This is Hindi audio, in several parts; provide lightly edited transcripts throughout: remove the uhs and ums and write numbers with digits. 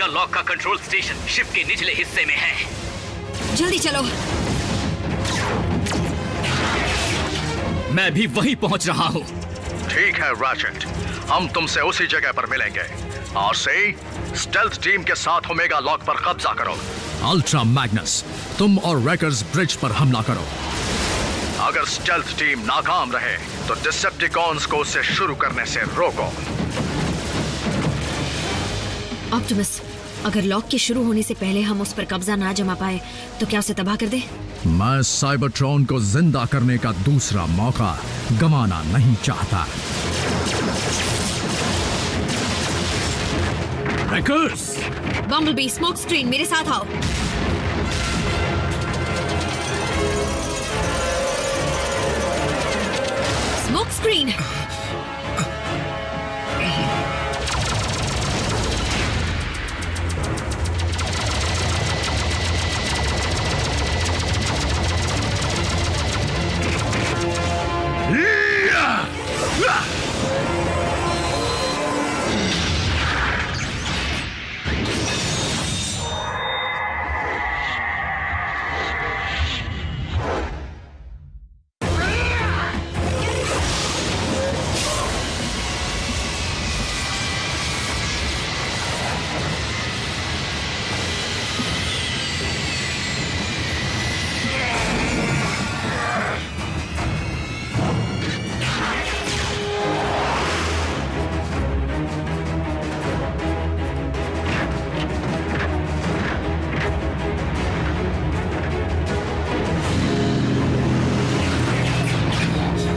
ओमेगा लॉक का कंट्रोल स्टेशन शिप के निचले हिस्से में है। जल्दी चलो। मैं भी वहीं पहुंच रहा हूँ। ठीक है रैचेट, हम तुमसे उसी जगह पर मिलेंगे। और से स्टेल्थ टीम के साथ ओमेगा लॉक पर कब्जा करो। अल्ट्रा मैग्नस, तुम और रैकर्स ब्रिज पर हमला करो। अगर स्टेल्थ टीम नाकाम रहे तो डिसेप्टिकॉन्स को उसे शुरू करने से रोको। ऑप्टिमस, अगर लॉक के शुरू होने से पहले हम उस पर कब्जा ना जमा पाए तो क्या उसे तबाह कर दे? मैं साइबरट्रॉन को जिंदा करने का दूसरा मौका गंवाना नहीं चाहता। रैकर्स! बम्बलबी, स्मोक स्क्रीन, मेरे साथ आओ। Smoke screen.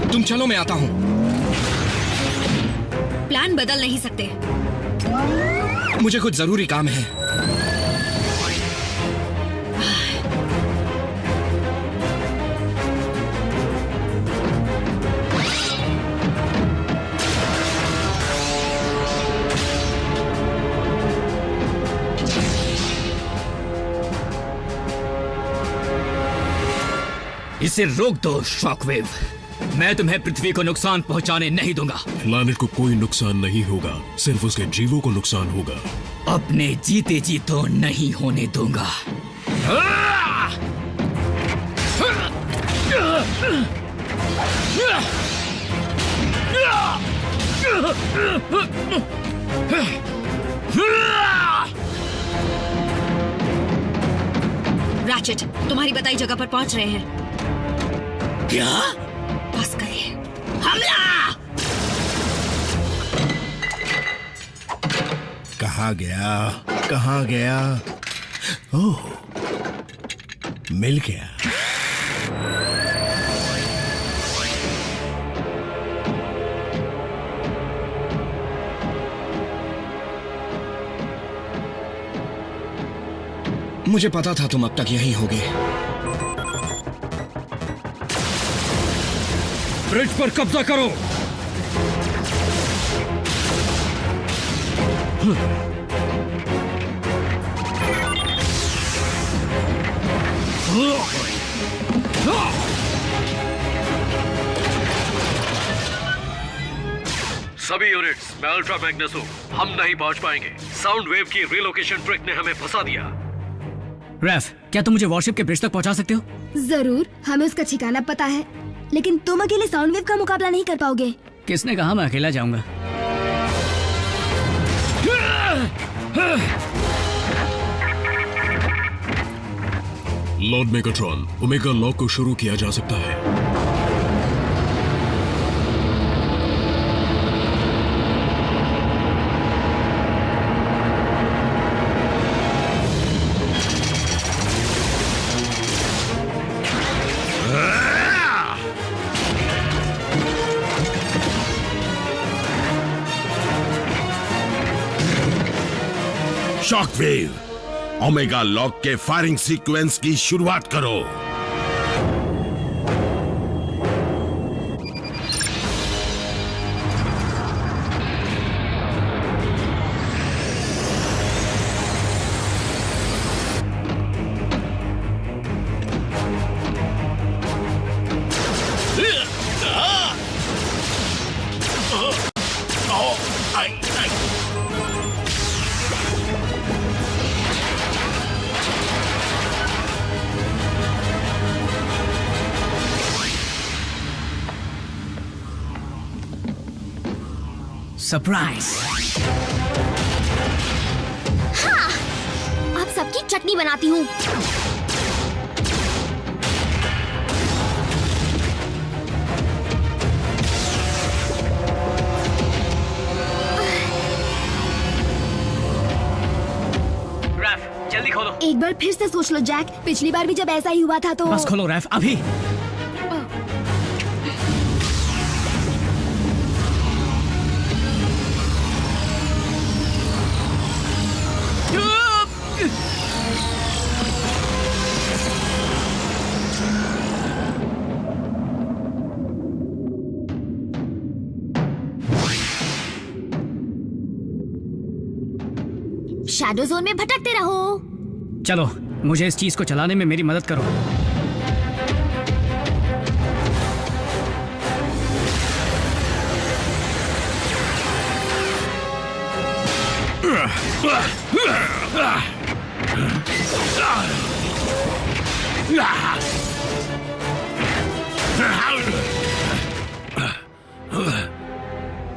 तुम चलो, मैं आता हूं। प्लान बदल नहीं सकते। मुझे कुछ जरूरी काम है। इसे रोक दो शॉकवेव। मैं तुम्हें पृथ्वी को नुकसान पहुंचाने नहीं दूंगा। प्लैनेट को कोई नुकसान नहीं होगा, सिर्फ उसके जीवों को नुकसान होगा। अपने जीते जी तो नहीं होने दूंगा। रैचेट, तुम्हारी बताई जगह पर पहुंच रहे हैं। क्या? बस करिए। हमला! कहाँ गया, कहाँ गया? ओह, मिल गया। मुझे पता था तुम अब तक यहीं होगे। ब्रिज पर कब्जा करो। सभी यूनिट्स, मैं अल्ट्रा मैग्नस हूँ। हम नहीं पहुंच पाएंगे। साउंड वेव की रिलोकेशन ट्रिक ने हमें फंसा दिया। रैफ, क्या तुम मुझे वॉरशिप के ब्रिज तक पहुंचा सकते हो? जरूर, हमें उसका ठिकाना पता है, लेकिन तुम अकेले साउंड वेव का मुकाबला नहीं कर पाओगे। किसने कहा मैं अकेला जाऊंगा? लॉर्ड मेगाट्रॉन, ओमेगा लॉक को शुरू किया जा सकता है। शॉकवेव, ओमेगा लॉक के फायरिंग सीक्वेंस की शुरुआत करो। सरप्राइज। हाँ, अब सबकी चटनी बनाती हूँ। जल्दी खोलो। एक बार फिर से सोच लो जैक, पिछली बार भी जब ऐसा ही हुआ था तो। बस खोलो रैफ अभी। शैडो जोन में भटकते रहो। चलो, मुझे इस चीज को चलाने में मेरी मदद करो।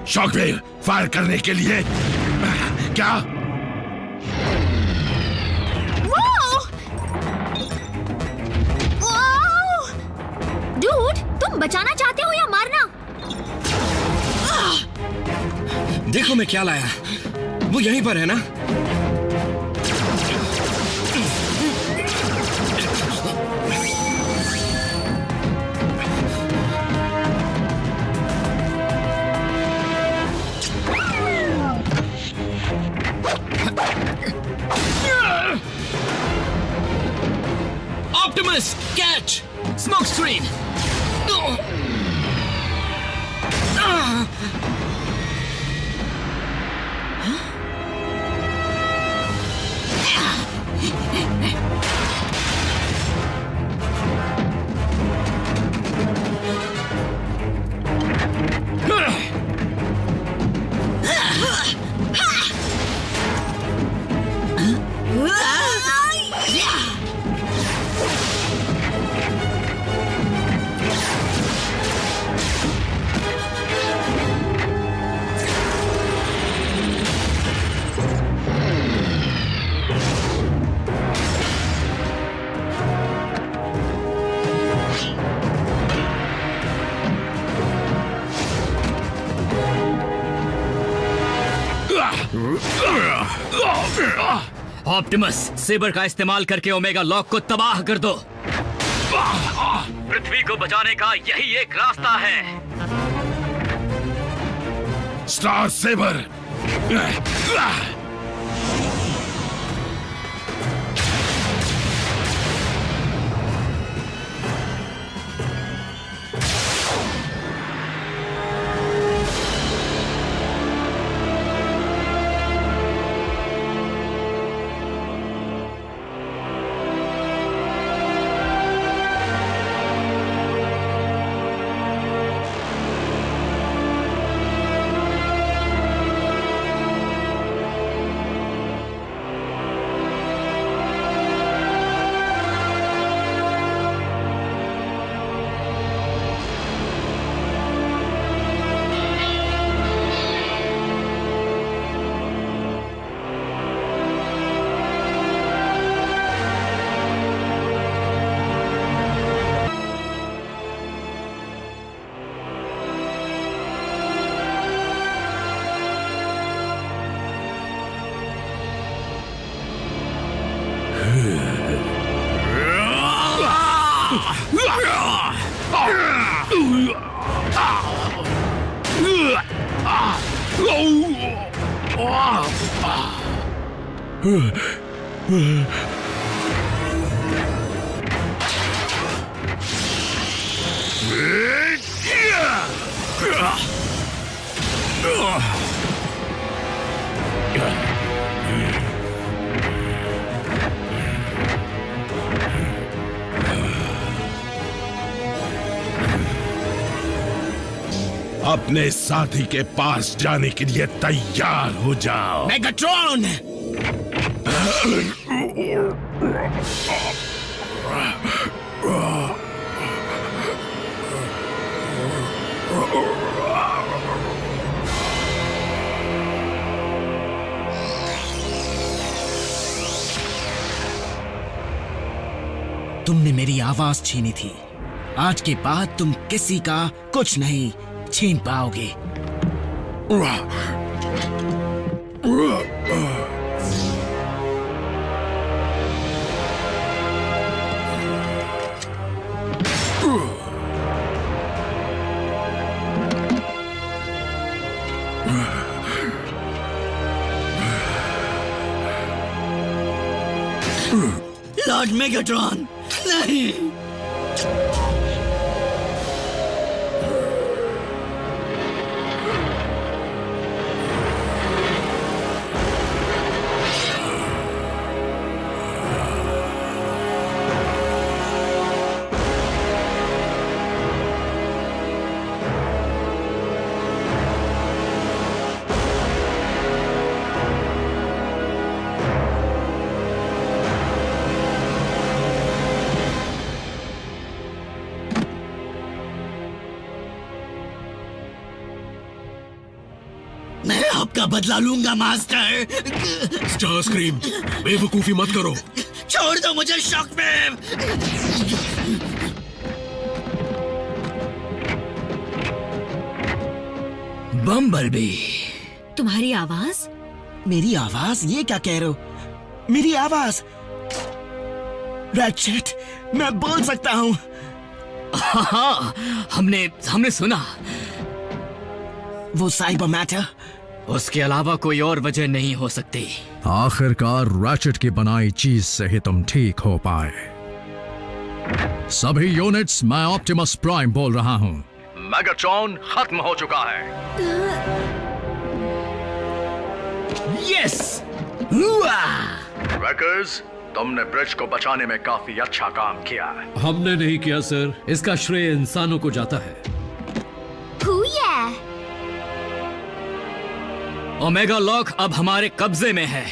शॉकवेव फायर करने के लिए क्या? डूड, तुम बचाना चाहते हो या मारना? देखो मैं क्या लाया। वो यहीं पर है ना? Optimus catch smoke screen. Optimus, saber का इस्तेमाल करके ओमेगा लॉक को तबाह कर दो। पृथ्वी को बचाने का यही एक रास्ता है। Star saber. अपने साथी के पास जाने के लिए तैयार हो जाओ। मेगाट्रॉन! तुमने मेरी आवाज छीनी थी। आज के बाद तुम किसी का कुछ नहीं छीन पाओगे। लॉर्ड मेगाट्रॉन, नहीं। मैं आपका बदला लूंगा मास्टर। स्टार स्क्रीम, बेवकूफी मत करो। छोड़ दो मुझे शॉकवेव। बम्बलबी, तुम्हारी आवाज? मेरी आवाज? ये क्या कह रहे हो? मेरी आवाज? रैचेट, मैं बोल सकता हूँ। हाँ, हमने सुना। वो साइबर मैटर? उसके अलावा कोई और वजह नहीं हो सकती। आखिरकार रैचेट की बनाई चीज से ही तुम ठीक हो पाए। सभी यूनिट्स, मैं ऑप्टिमस प्राइम बोल रहा हूँ। मैगाट्रॉन खत्म हो चुका है। यस! रैकर्स, तुमने ब्रिज को बचाने में काफी अच्छा काम किया। हमने नहीं किया सर, इसका श्रेय इंसानों को जाता है। ओमेगा लॉक अब हमारे कब्जे में है।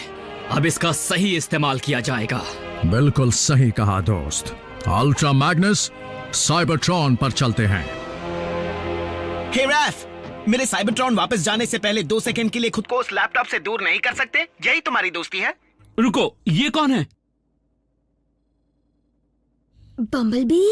अब इसका सही इस्तेमाल किया जाएगा। बिल्कुल सही कहा दोस्त। अल्ट्रा मैग्नस, साइबरट्रॉन पर चलते हैं। हे रैफ, मेरे साइबरट्रॉन वापस जाने से पहले 2 सेकंड के लिए खुद को उस लैपटॉप से दूर नहीं कर सकते? यही तुम्हारी दोस्ती है? रुको, ये कौन है? बम्बलबी?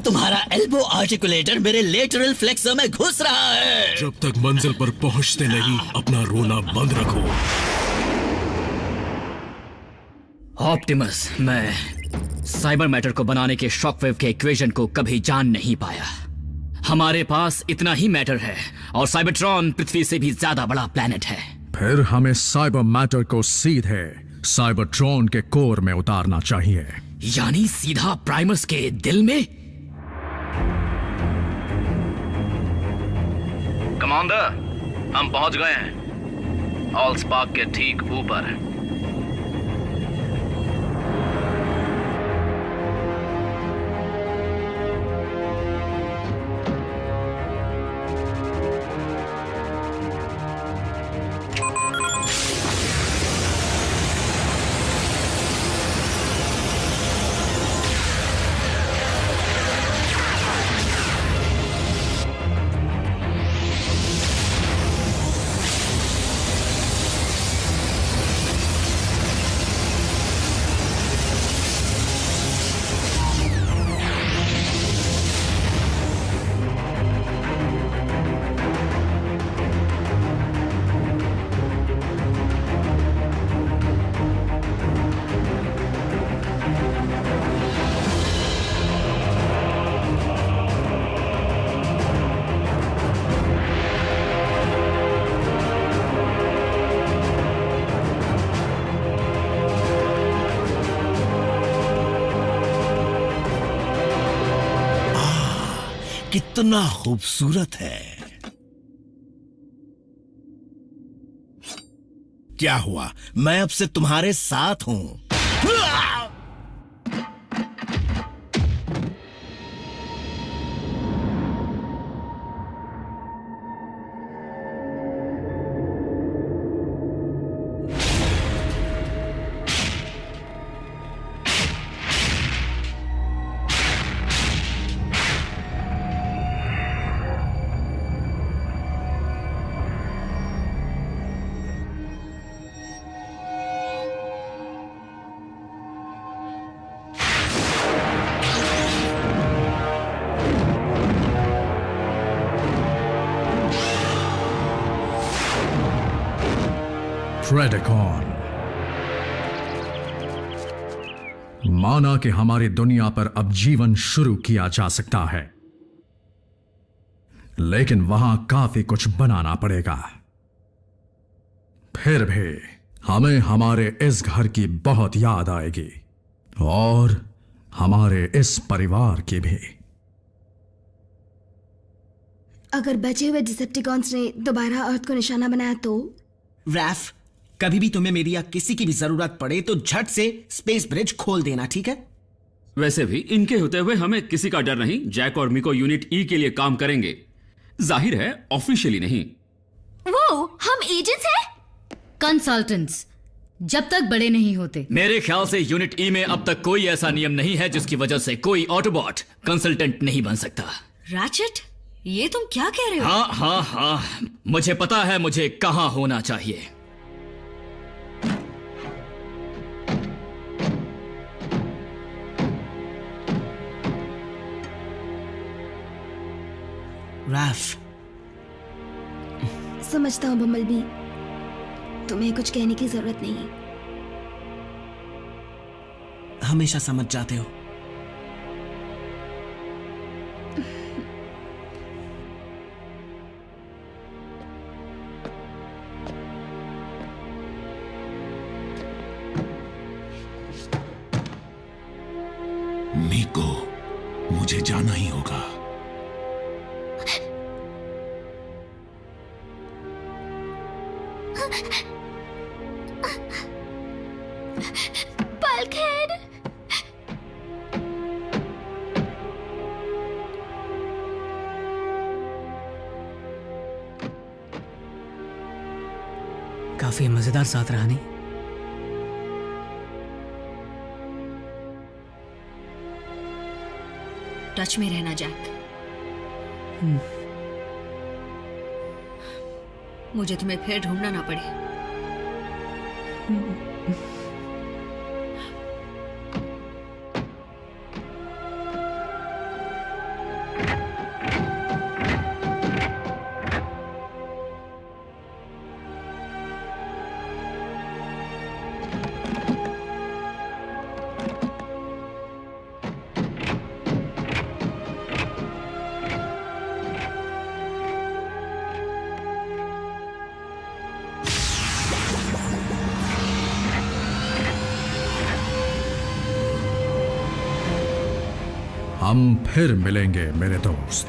तुम्हारा एल्बो आर्टिकुलेटर मेरे लेटरल फ्लेक्सर में घुस रहा है। जब तक मंजिल पर पहुंचते नहीं, अपना रोना बंद रखो। ऑप्टिमस, मैं साइबर मैटर को बनाने के शॉकवेव के इक्वेशन को कभी जान नहीं पाया। हमारे पास इतना ही मैटर है और साइबरट्रॉन पृथ्वी से भी ज्यादा बड़ा प्लेनेट है। फिर हमें साइबर मैटर को सीधे साइबरट्रॉन के कोर में उतारना चाहिए। यानी सीधा प्राइमस के दिल में? कमांडर, हम पहुंच गए हैं ऑल स्पार्क के ठीक ऊपर। कितना खूबसूरत है। क्या हुआ? मैं अब से तुम्हारे साथ हूं। प्रेडिकॉन। माना कि हमारी दुनिया पर अब जीवन शुरू किया जा सकता है, लेकिन वहां काफी कुछ बनाना पड़ेगा। फिर भी हमें हमारे इस घर की बहुत याद आएगी और हमारे इस परिवार की भी। अगर बचे हुए डिसेप्टिकॉन्स ने दोबारा अर्थ को निशाना बनाया तो? रैफ, कभी भी तुम्हें मेरी या किसी की भी जरूरत पड़े तो झट से स्पेस ब्रिज खोल देना, ठीक है? वैसे भी इनके होते हुए हमें किसी का डर नहीं। जैक और मिको यूनिट ई के लिए काम करेंगे, जाहिर है ऑफिशियली नहीं। वो हम एजेंट्स हैं? कंसल्टेंट्स, जब तक बड़े नहीं होते। मेरे ख्याल से यूनिट ई में अब तक कोई ऐसा नियम नहीं है जिसकी वजह से कोई ऑटोबॉट कंसल्टेंट नहीं बन सकता। रैचेट, ये तुम क्या कह रहे हो? हाँ, मुझे पता है मुझे कहां होना चाहिए। रैफ, समझता हूँ बम्बलबी, तुम्हें कुछ कहने की जरूरत नहीं है। हमेशा समझ जाते हो। मिको, मुझे जाना ही होगा। बल्कहेड, काफी मजेदार साथ रहा नहीं? टच में रहना जैक। मुझे तुम्हें फिर ढूंढना ना पड़े। हम फिर मिलेंगे मेरे दोस्त।